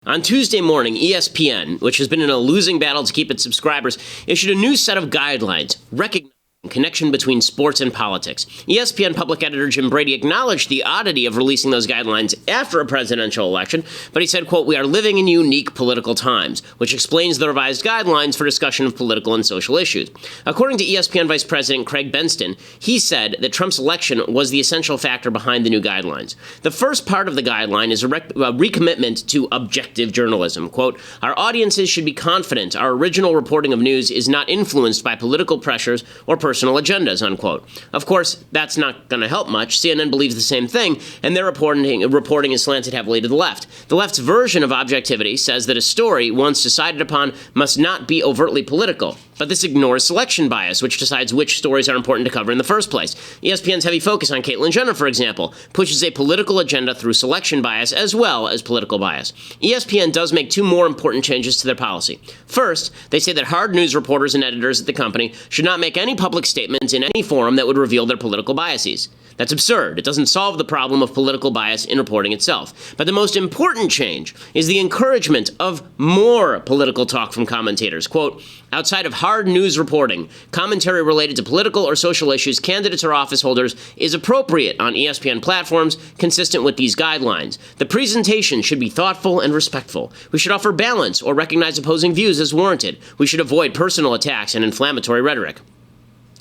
On Tuesday morning, ESPN, which has been in a losing battle to keep its subscribers, issued a new set of guidelines recognizing connection between sports and politics. ESPN public editor Jim Brady acknowledged the oddity of releasing those guidelines after a presidential election, but he said, quote, "We are living in unique political times," which explains the revised guidelines for discussion of political and social issues. According to ESPN Vice President Craig Benston, he said that Trump's election was the essential factor behind the new guidelines. The first part of the guideline is a recommitment to objective journalism. Quote, "Our audiences should be confident our original reporting of news is not influenced by political pressures or personal agendas," unquote. Of course, that's not going to help much. CNN believes the same thing, and their reporting is slanted heavily to the left. The left's version of objectivity says that a story, once decided upon, must not be overtly political. But this ignores selection bias, which decides which stories are important to cover in the first place. ESPN's heavy focus on Caitlyn Jenner, for example, pushes a political agenda through selection bias as well as political bias. ESPN does make two more important changes to their policy. First, they say that hard news reporters and editors at the company should not make any public statements in any forum that would reveal their political biases. That's absurd. It doesn't solve the problem of political bias in reporting itself. But the most important change is the encouragement of more political talk from commentators. Quote, "Outside of hard news reporting, commentary related to political or social issues, candidates or office holders is appropriate on ESPN platforms consistent with these guidelines. The presentation should be thoughtful and respectful. We should offer balance or recognize opposing views as warranted. We should avoid personal attacks and inflammatory rhetoric.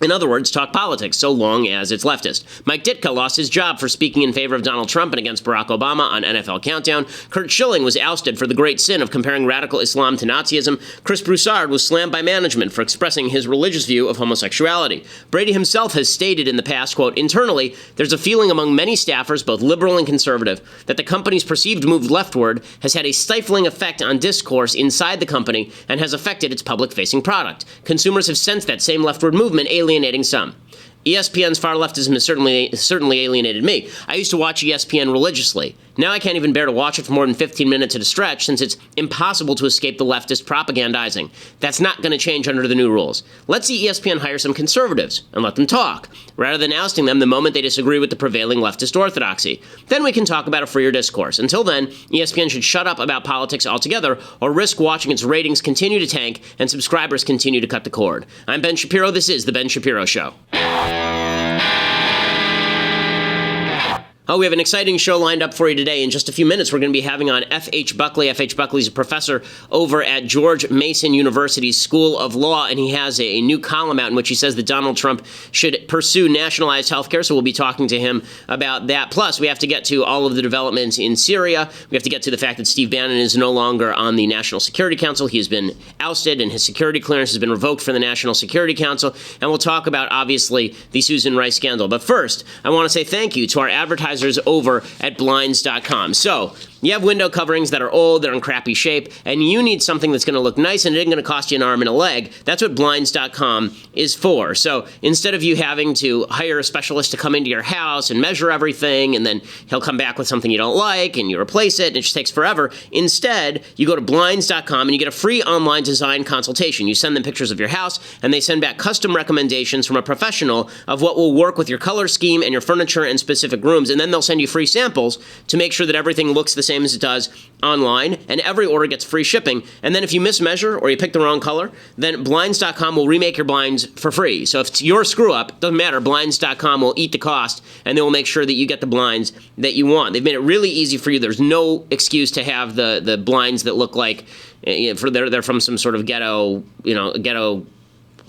In other words, talk politics, so long as it's leftist." Mike Ditka lost his job for speaking in favor of Donald Trump and against Barack Obama on NFL Countdown. Kurt Schilling was ousted for the great sin of comparing radical Islam to Nazism. Chris Broussard was slammed by management for expressing his religious view of homosexuality. Brady himself has stated in the past, quote, "Internally, there's a feeling among many staffers, both liberal and conservative, that the company's perceived move leftward has had a stifling effect on discourse inside the company and has affected its public-facing product. Consumers have sensed that same leftward movement alienating some. ESPN's far leftism has certainly alienated me. I used to watch ESPN religiously. Now I can't even bear to watch it for more than 15 minutes at a stretch since it's impossible to escape the leftist propagandizing. That's not going to change under the new rules. Let's see ESPN hire some conservatives and let them talk, rather than ousting them the moment they disagree with the prevailing leftist orthodoxy. Then we can talk about a freer discourse. Until then, ESPN should shut up about politics altogether or risk watching its ratings continue to tank and subscribers continue to cut the cord." I'm Ben Shapiro. This is The Ben Shapiro Show. Oh, we have an exciting show lined up for you today. In just a few minutes, we're going to be having on F.H. Buckley. F.H. Buckley is a professor over at George Mason University's School of Law, and he has a new column out in which he says that Donald Trump should pursue nationalized health care, so we'll be talking to him about that. Plus, we have to get to all of the developments in Syria. We have to get to the fact that Steve Bannon is no longer on the National Security Council. He has been ousted, and his security clearance has been revoked from the National Security Council. And we'll talk about, obviously, the Susan Rice scandal. But first, I want to say thank you to our advertisers over at Blinds.com. So, you have window coverings that are old, they're in crappy shape, and you need something that's going to look nice and it isn't going to cost you an arm and a leg. That's what Blinds.com is for. So instead of you having to hire a specialist to come into your house and measure everything, and then he'll come back with something you don't like, and you replace it, and it just takes forever, instead, you go to Blinds.com and you get a free online design consultation. You send them pictures of your house, and they send back custom recommendations from a professional of what will work with your color scheme and your furniture and specific rooms, and then they'll send you free samples to make sure that everything looks the same as it does online, and every order gets free shipping. And then if you mismeasure or you pick the wrong color, then Blinds.com will remake your blinds for free. So if it's your screw up, it doesn't matter. Blinds.com will eat the cost, and they will make sure that you get the blinds that you want. They've made it really easy for you. There's no excuse to have the blinds that look like they're from some sort of ghetto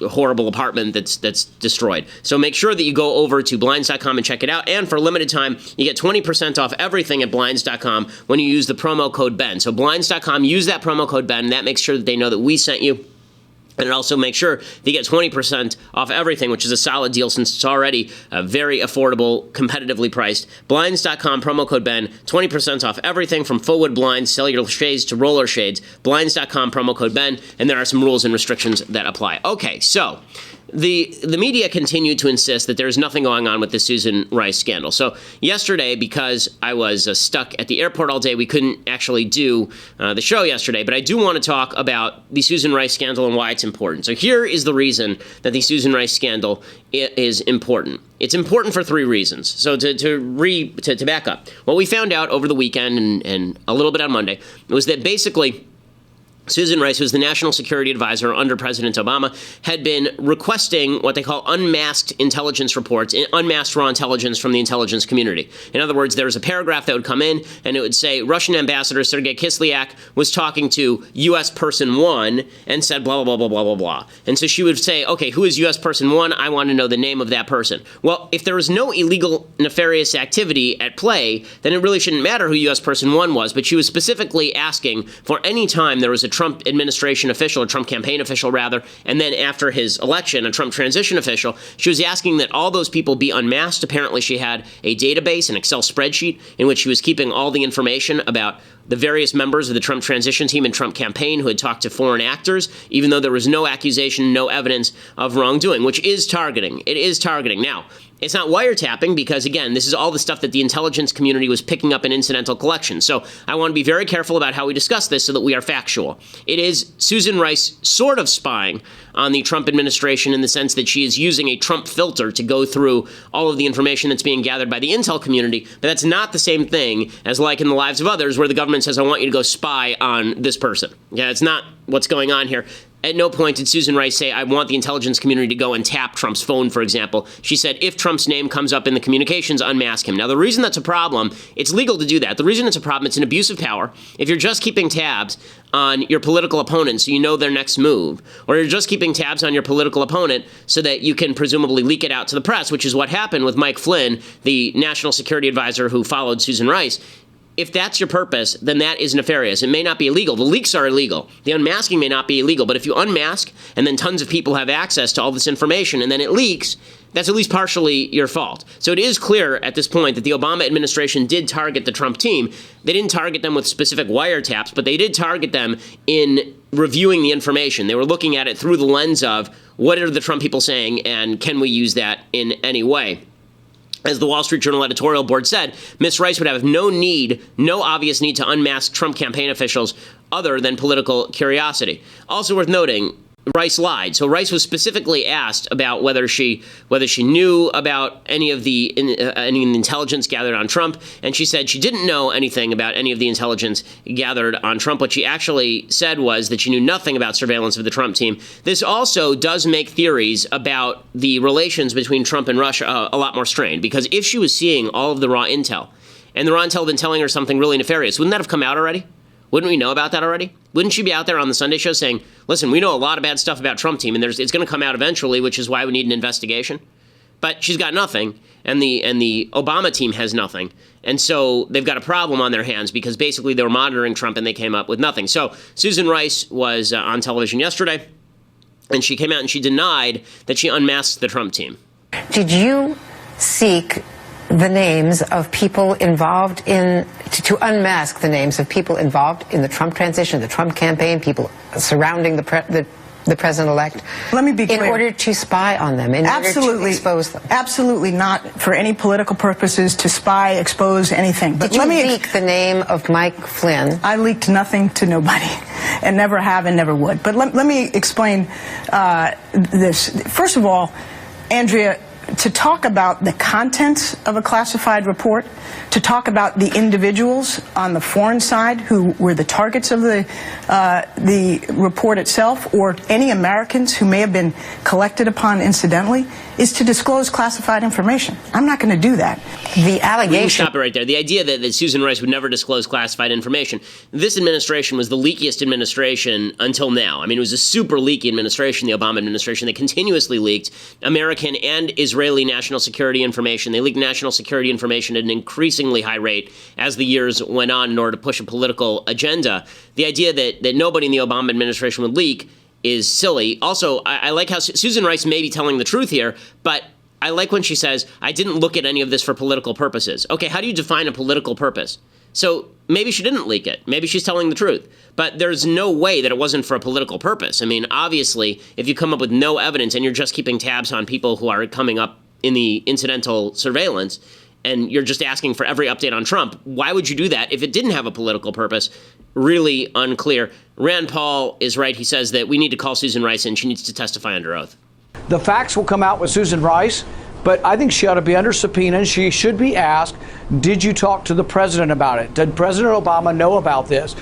horrible apartment that's destroyed. So make sure that you go over to Blinds.com and check it out. And for a limited time, you get 20% off everything at Blinds.com when you use the promo code Ben. So Blinds.com, use that promo code Ben, and that makes sure that they know that we sent you. And it also makes sure that you get 20% off everything, which is a solid deal since it's already very affordable, competitively priced. Blinds.com, promo code Ben, 20% off everything from full-wood blinds, cellular shades to roller shades. Blinds.com, promo code Ben, and there are some rules and restrictions that apply. Okay, so the media continued to insist that there's nothing going on with the Susan Rice scandal. So yesterday, because I was stuck at the airport all day, we couldn't actually do the show yesterday. But I do want to talk about the Susan Rice scandal and why it's important. So here is the reason that the Susan Rice scandal is important. It's important for three reasons. So to back up, what we found out over the weekend and a little bit on Monday was that basically Susan Rice, who was the national security advisor under President Obama, had been requesting what they call unmasked intelligence reports, unmasked raw intelligence from the intelligence community. In other words, there was a paragraph that would come in, and it would say Russian Ambassador Sergei Kislyak was talking to U.S. Person 1 and said blah, blah, blah, blah, blah, blah. And so she would say, okay, who is U.S. Person 1? I want to know the name of that person. Well, if there was no illegal, nefarious activity at play, then it really shouldn't matter who U.S. Person 1 was. But she was specifically asking for any time there was a Trump administration official, or Trump campaign official rather, and then after his election, a Trump transition official, she was asking that all those people be unmasked. Apparently she had a database, an Excel spreadsheet, in which she was keeping all the information about the various members of the Trump transition team and Trump campaign who had talked to foreign actors, even though there was no accusation, no evidence of wrongdoing, which is targeting. It is targeting. Now, it's not wiretapping because, again, this is all the stuff that the intelligence community was picking up in incidental collection. So I want to be very careful about how we discuss this so that we are factual. It is Susan Rice sort of spying on the Trump administration in the sense that she is using a Trump filter to go through all of the information that's being gathered by the intel community. But that's not the same thing as like in the lives of others where the government says, I want you to go spy on this person. Yeah, it's not what's going on here. At no point did Susan Rice say, I want the intelligence community to go and tap Trump's phone, for example. She said, if Trump's name comes up in the communications, unmask him. Now, the reason that's a problem, it's legal to do that. The reason it's a problem, it's an abuse of power. If you're just keeping tabs on your political opponent so you know their next move, or you're just keeping tabs on your political opponent so that you can presumably leak it out to the press, which is what happened with Mike Flynn, the national security advisor who followed Susan Rice. If that's your purpose, then that is nefarious. It may not be illegal. The leaks are illegal. The unmasking may not be illegal. But if you unmask and then tons of people have access to all this information and then it leaks, that's at least partially your fault. So it is clear at this point that the Obama administration did target the Trump team. They didn't target them with specific wiretaps, but they did target them in reviewing the information. They were looking at it through the lens of what are the Trump people saying and can we use that in any way? As the Wall Street Journal editorial board said, Ms. Rice would have no obvious need to unmask Trump campaign officials other than political curiosity. Also worth noting, Rice lied. So Rice was specifically asked about whether she knew about any of the intelligence gathered on Trump, and she said she didn't know anything about any of the intelligence gathered on Trump. What she actually said was that she knew nothing about surveillance of the Trump team. This also does make theories about the relations between Trump and Russia a lot more strained, because if she was seeing all of the raw intel, and the raw intel had been telling her something really nefarious, wouldn't that have come out already? Wouldn't we know about that already? Wouldn't she be out there on the Sunday show saying, listen, we know a lot of bad stuff about Trump team, and it's going to come out eventually, which is why we need an investigation? But she's got nothing, and the Obama team has nothing. And so they've got a problem on their hands because basically they were monitoring Trump and they came up with nothing. So Susan Rice was on television yesterday, and she came out and she denied that she unmasked the Trump team. Did you seek the names of people involved to unmask the names of people involved in the Trump transition, the Trump campaign, people surrounding the president-elect? Let me be clear. In order to spy on them, in order to expose them? Absolutely not for any political purposes to spy, expose anything. But did you leak the name of Mike Flynn? I leaked nothing to nobody and never have and never would. But let me explain this. First of all, Andrea, to talk about the contents of a classified report, to talk about the individuals on the foreign side who were the targets of the report itself, or any Americans who may have been collected upon incidentally, is to disclose classified information. I'm not going to do that. The allegation... Stop it right there. The idea that Susan Rice would never disclose classified information. This administration was the leakiest administration until now. I mean, it was a super leaky administration, the Obama administration. They continuously leaked American and Israeli national security information. They leaked national security information at an increasingly high rate as the years went on in order to push a political agenda. The idea that nobody in the Obama administration would leak is silly. Also, I like how Susan Rice may be telling the truth here, but I like when she says, I didn't look at any of this for political purposes. Okay, how do you define a political purpose? So maybe she didn't leak it. Maybe she's telling the truth. But there's no way that it wasn't for a political purpose. I mean, obviously, if you come up with no evidence and you're just keeping tabs on people who are coming up in the incidental surveillance, and you're just asking for every update on Trump, why would you do that if it didn't have a political purpose? Really unclear. Rand Paul is right. He says that we need to call Susan Rice in. She needs to testify under oath. The facts will come out with Susan Rice, but I think she ought to be under subpoena, and she should be asked, did you talk to the president about it? Did President Obama know about this?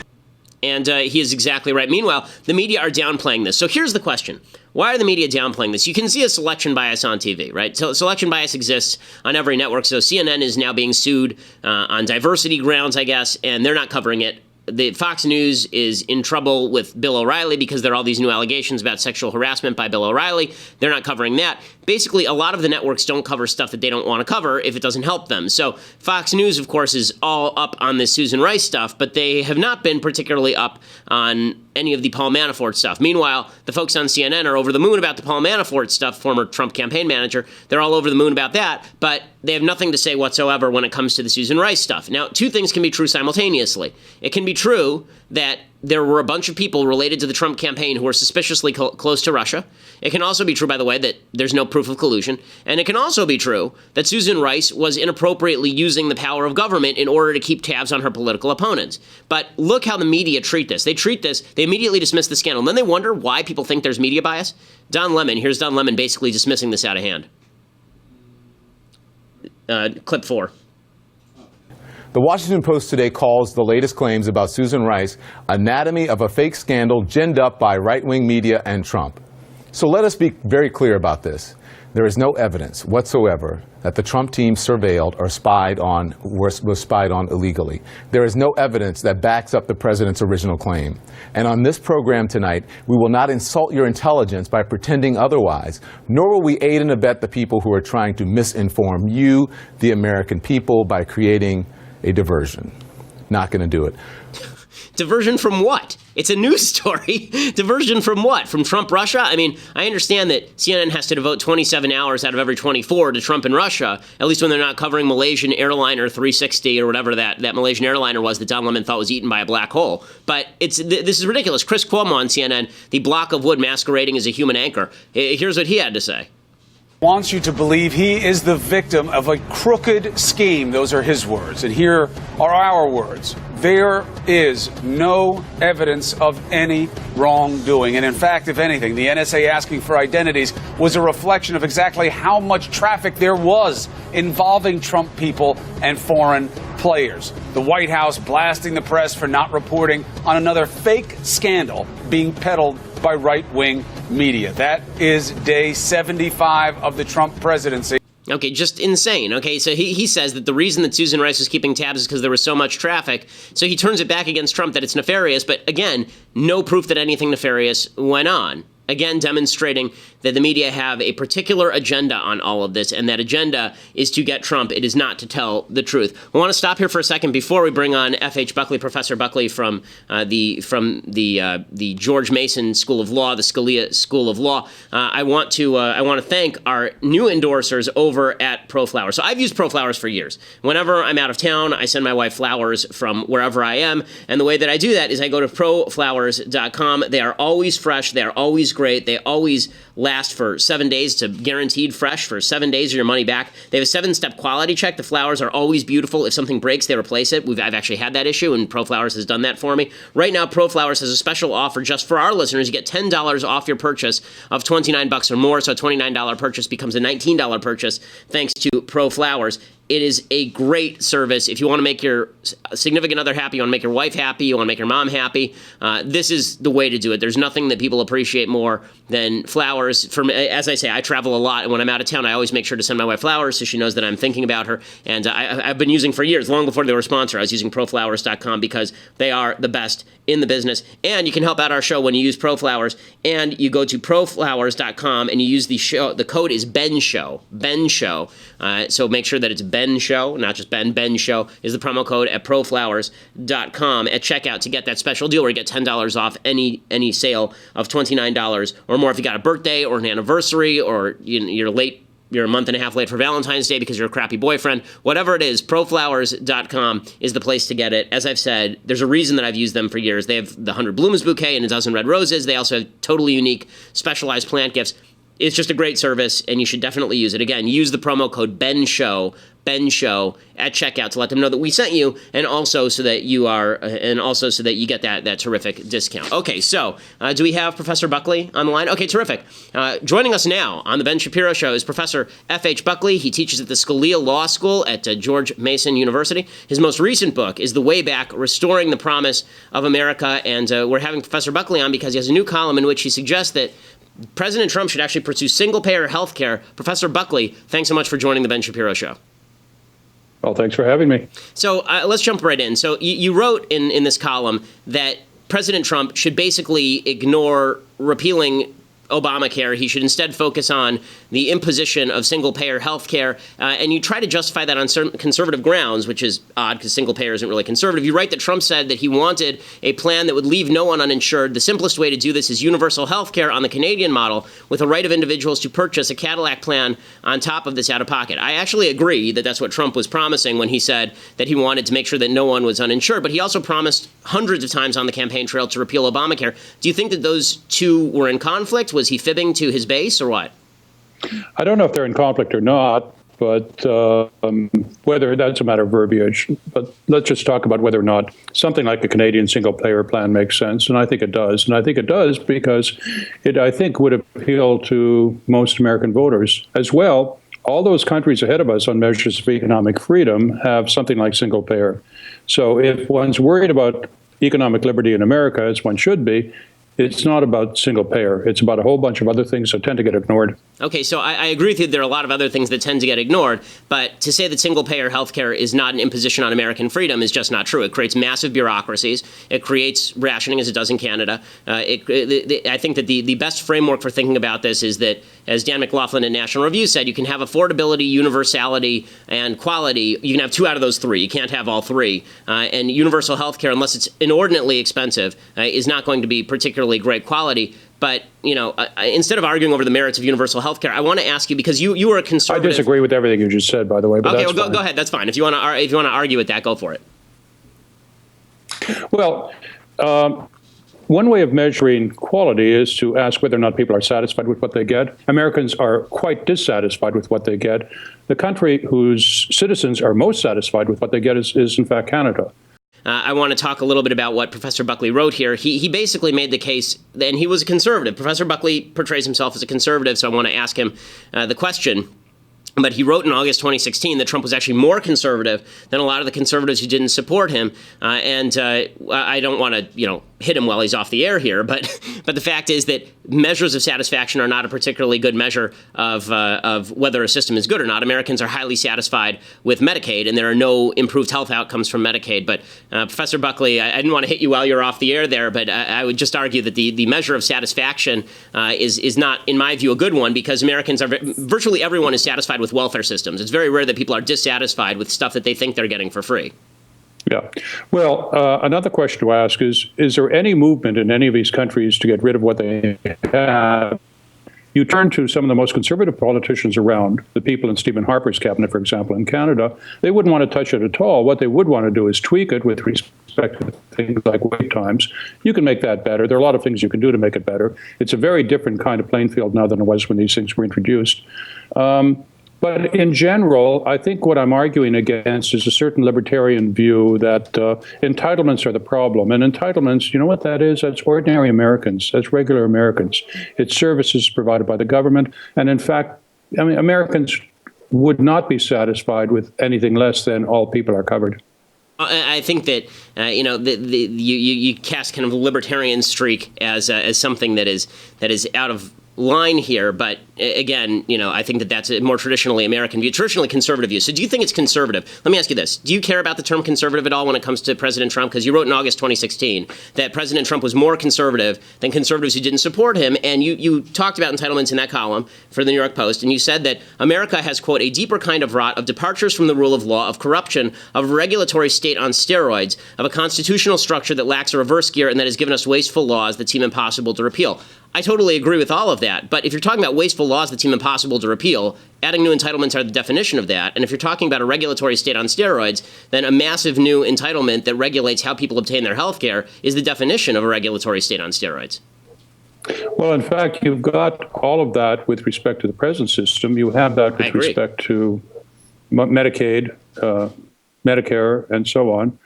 And he is exactly right. Meanwhile, the media are downplaying this. So here's the question. Why are the media downplaying this? You can see a selection bias on TV, right? So selection bias exists on every network. So CNN is now being sued on diversity grounds, I guess, and they're not covering it. The Fox News is in trouble with Bill O'Reilly because there are all these new allegations about sexual harassment by Bill O'Reilly. They're not covering that. Basically, a lot of the networks don't cover stuff that they don't want to cover if it doesn't help them. So Fox News, of course, is all up on this Susan Rice stuff, but they have not been particularly up on any of the Paul Manafort stuff. Meanwhile, the folks on CNN are over the moon about the Paul Manafort stuff, former Trump campaign manager. They're all over the moon about that, but they have nothing to say whatsoever when it comes to the Susan Rice stuff. Now, two things can be true simultaneously. It can be true that there were a bunch of people related to the Trump campaign who were suspiciously close to Russia. It can also be true, by the way, that there's no proof of collusion. And it can also be true that Susan Rice was inappropriately using the power of government in order to keep tabs on her political opponents. But look how the media treat this. They immediately dismiss the scandal. And then they wonder why people think there's media bias. Here's Don Lemon basically dismissing this out of hand. Clip 4. The Washington Post today calls the latest claims about Susan Rice anatomy of a fake scandal ginned up by right-wing media and Trump. So let us be very clear about this. There is no evidence whatsoever that the Trump team surveilled or was spied on illegally. There is no evidence that backs up the president's original claim. And on this program tonight, we will not insult your intelligence by pretending otherwise, nor will we aid and abet the people who are trying to misinform you, the American people, by creating a diversion. Not going to do it. Diversion from what? It's a news story. Diversion from what? From Trump, Russia? I mean, I understand that CNN has to devote 27 hours out of every 24 to Trump and Russia, at least when they're not covering Malaysian airliner 360 or whatever that Malaysian airliner was that Don Lemon thought was eaten by a black hole. But this is ridiculous. Chris Cuomo on CNN, the block of wood masquerading as a human anchor. Here's what he had to say. Wants you to believe he is the victim of a crooked scheme. Those are his words. And here are our words. There is no evidence of any wrongdoing. And in fact, if anything, the NSA asking for identities was a reflection of exactly how much traffic there was involving Trump people and foreign players. The White House blasting the press for not reporting on another fake scandal being peddled by right-wing media. That is day 75 of the Trump presidency. Okay, just insane. Okay, so he says that the reason that Susan Rice was keeping tabs is because there was so much traffic. So he turns it back against Trump that it's nefarious. But again, no proof that anything nefarious went on. Again, demonstrating that the media have a particular agenda on all of this, and that agenda is to get Trump. It is not to tell the truth. I want to stop here for a second before we bring on F.H. Buckley, Professor Buckley from the George Mason School of Law, the Scalia School of Law. I want to thank our new endorsers over at ProFlowers. So I've used ProFlowers for years. Whenever I'm out of town, I send my wife flowers from wherever I am, and the way that I do that is I go to ProFlowers.com. They are always fresh. They are always great. They always last for 7 days. To guaranteed fresh for 7 days or your money back. They have a 7-step quality check. The flowers are always beautiful. If something breaks, they replace it. I've actually had that issue, and ProFlowers has done that for me. Right now, ProFlowers has a special offer just for our listeners. You get $10 off your purchase of $29 or more, so a $29 purchase becomes a $19 purchase thanks to ProFlowers. It is a great service. If you want to make your significant other happy, you want to make your wife happy, you want to make your mom happy, this is the way to do it. There's nothing that people appreciate more than flowers. As I say, I travel a lot, and when I'm out of town, I always make sure to send my wife flowers so she knows that I'm thinking about her. And I've been using for years, long before they were a sponsor. I was using ProFlowers.com because they are the best in the business. And you can help out our show when you use ProFlowers, and you go to ProFlowers.com and you use the code is BENSHOW. So make sure that it's Ben Show, not just Ben. Ben Show is the promo code at ProFlowers.com at checkout to get that special deal where you get $10 off any sale of $29 or more. If you got a birthday or an anniversary or you're late you're a month and a half late for Valentine's Day because you're a crappy boyfriend. Whatever it is, ProFlowers.com is the place to get it. As I've said, there's a reason that I've used them for years. They have the 100 Blooms bouquet and a dozen red roses. They also have totally unique, specialized plant gifts. It's just a great service, and you should definitely use it. Again, use the promo code BENSHOW at checkout to let them know that we sent you, and also so that you get that terrific discount. Okay, so do we have Professor Buckley on the line? Okay, terrific. Joining us now on the Ben Shapiro Show is Professor F.H. Buckley. He teaches at the Scalia Law School at George Mason University. His most recent book is The Way Back: Restoring the Promise of America, and we're having Professor Buckley on because he has a new column in which he suggests that President Trump should actually pursue single-payer health care. Professor Buckley, thanks so much for joining the Ben Shapiro Show. Well, thanks for having me. So let's jump right in. So you wrote in this column that President Trump should basically ignore repealing Obamacare. He should instead focus on the imposition of single-payer health care. And you try to justify that on certain conservative grounds, which is odd because single-payer isn't really conservative. You write that Trump said that he wanted a plan that would leave no one uninsured. The simplest way to do this is universal health care on the Canadian model with a right of individuals to purchase a Cadillac plan on top of this out-of-pocket. I actually agree that that's what Trump was promising when he said that he wanted to make sure that no one was uninsured. But he also promised hundreds of times on the campaign trail to repeal Obamacare. Do you think that those two were in conflict? Was he fibbing to his base or what? I don't know if they're in conflict or not, but whether that's a matter of verbiage. But let's just talk about whether or not something like a Canadian single-payer plan makes sense. And I think it does. And I think it does because it, I think, would appeal to most American voters as well. All those countries ahead of us on measures of economic freedom have something like single-payer. So if one's worried about economic liberty in America, as one should be, it's not about single payer. It's about a whole bunch of other things that tend to get ignored. Okay, so I agree with you. There are a lot of other things that tend to get ignored, but to say that single-payer healthcare is not an imposition on American freedom is just not true. It creates massive bureaucracies. It creates rationing, as it does in Canada. I think that the best framework for thinking about this is that, as Dan McLaughlin at National Review said, you can have affordability, universality, and quality. You can have two out of those three. You can't have all three. And universal healthcare, unless it's inordinately expensive, is not going to be particularly great quality. But, you know, instead of arguing over the merits of universal health care, I want to ask you, because you were a conservative. I disagree with everything you just said, by the way. But okay, that's well, go ahead. That's fine. If you want to argue with that, go for it. Well, one way of measuring quality is to ask whether or not people are satisfied with what they get. Americans are quite dissatisfied with what they get. The country whose citizens are most satisfied with what they get is in fact, Canada. I want to talk a little bit about what Professor Buckley wrote here. He basically made the case, and he was a conservative. Professor Buckley portrays himself as a conservative, so I want to ask him the question. But he wrote in August 2016 that Trump was actually more conservative than a lot of the conservatives who didn't support him. And I don't want to, hit him while he's off the air here. But the fact is that measures of satisfaction are not a particularly good measure of whether a system is good or not. Americans are highly satisfied with Medicaid, and there are no improved health outcomes from Medicaid. But Professor Buckley, I didn't want to hit you while you're off the air there, but I would just argue that the measure of satisfaction is not, in my view, a good one, because Americans are virtually everyone is satisfied with welfare systems. It's very rare that people are dissatisfied with stuff that they think they're getting for free. Yeah. Well, another question to ask is there any movement in any of these countries to get rid of what they have? You turn to some of the most conservative politicians around, the people in Stephen Harper's cabinet, for example, in Canada, they wouldn't want to touch it at all. What they would want to do is tweak it with respect to things like wait times. You can make that better. There are a lot of things you can do to make it better. It's a very different kind of playing field now than it was when these things were introduced. But in general, I think what I'm arguing against is a certain libertarian view that entitlements are the problem. And entitlements, you know what that is? That's ordinary Americans. That's regular Americans. It's services provided by the government. And in fact, Americans would not be satisfied with anything less than all people are covered. I think that you cast kind of a libertarian streak as something that is out of line here, but again, I think that that's a more traditionally American view, traditionally conservative view. So do you think it's conservative? Let me ask you this. Do you care about the term conservative at all when it comes to President Trump? Because you wrote in August 2016 that President Trump was more conservative than conservatives who didn't support him, and you talked about entitlements in that column for the New York Post, and you said that America has, quote, a deeper kind of rot of departures from the rule of law, of corruption, of a regulatory state on steroids, of a constitutional structure that lacks a reverse gear and that has given us wasteful laws that seem impossible to repeal. I totally agree with all of that. But if you're talking about wasteful laws that seem impossible to repeal, adding new entitlements are the definition of that. And if you're talking about a regulatory state on steroids, then a massive new entitlement that regulates how people obtain their health care is the definition of a regulatory state on steroids. Well, in fact, you've got all of that with respect to the present system. You have that with respect to Medicaid, Medicare, and so on.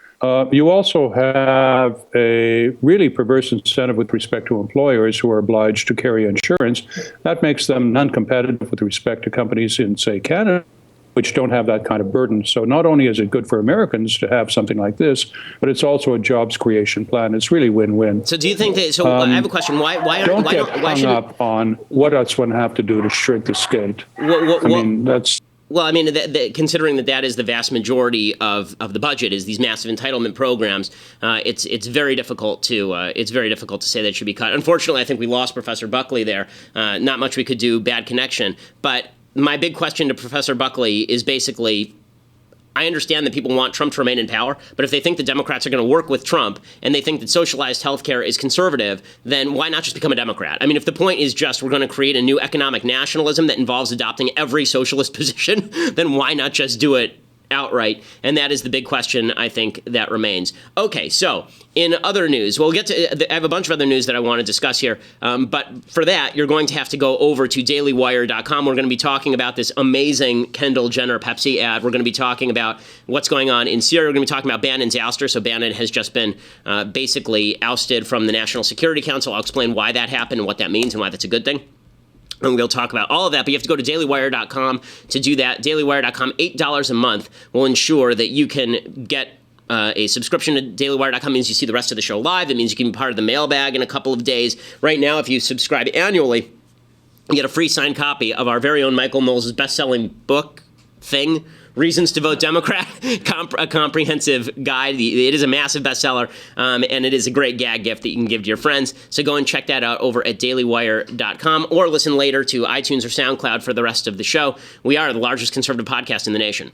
You also have a really perverse incentive with respect to employers who are obliged to carry insurance. That makes them non-competitive with respect to companies in, say, Canada, which don't have that kind of burden. So not only is it good for Americans to have something like this, but it's also a jobs creation plan. It's really win-win. So do you think that, I have a question. Why don't get hung up on what else one have to do to shrink the state. Considering that is the vast majority of the budget is these massive entitlement programs, it's very difficult to say that it should be cut. Unfortunately, I think we lost Professor Buckley there. Not much we could do. Bad connection. But my big question to Professor Buckley is basically, I understand that people want Trump to remain in power, but if they think the Democrats are going to work with Trump and they think that socialized health care is conservative, then why not just become a Democrat? I mean, if the point is just we're going to create a new economic nationalism that involves adopting every socialist position, then why not just do it outright? And that is the big question, I think, that remains. Okay, so in other news, I have a bunch of other news that I want to discuss here, but for that, you're going to have to go over to dailywire.com. We're going to be talking about this amazing Kendall Jenner Pepsi ad. We're going to be talking about what's going on in Syria. We're going to be talking about Bannon's ouster. So Bannon has just been basically ousted from the National Security Council. I'll explain why that happened and what that means and why that's a good thing. And we'll talk about all of that, but you have to go to dailywire.com to do that. Dailywire.com, $8 a month will ensure that you can get a subscription to dailywire.com. Means you see the rest of the show live. It means you can be part of the mailbag in a couple of days. Right now, if you subscribe annually, you get a free signed copy of our very own Michael Knowles' best-selling book thing, Reasons to Vote Democrat, a comprehensive guide. It is a massive bestseller, and it is a great gag gift that you can give to your friends. So go and check that out over at dailywire.com or listen later to iTunes or SoundCloud for the rest of the show. We are the largest conservative podcast in the nation.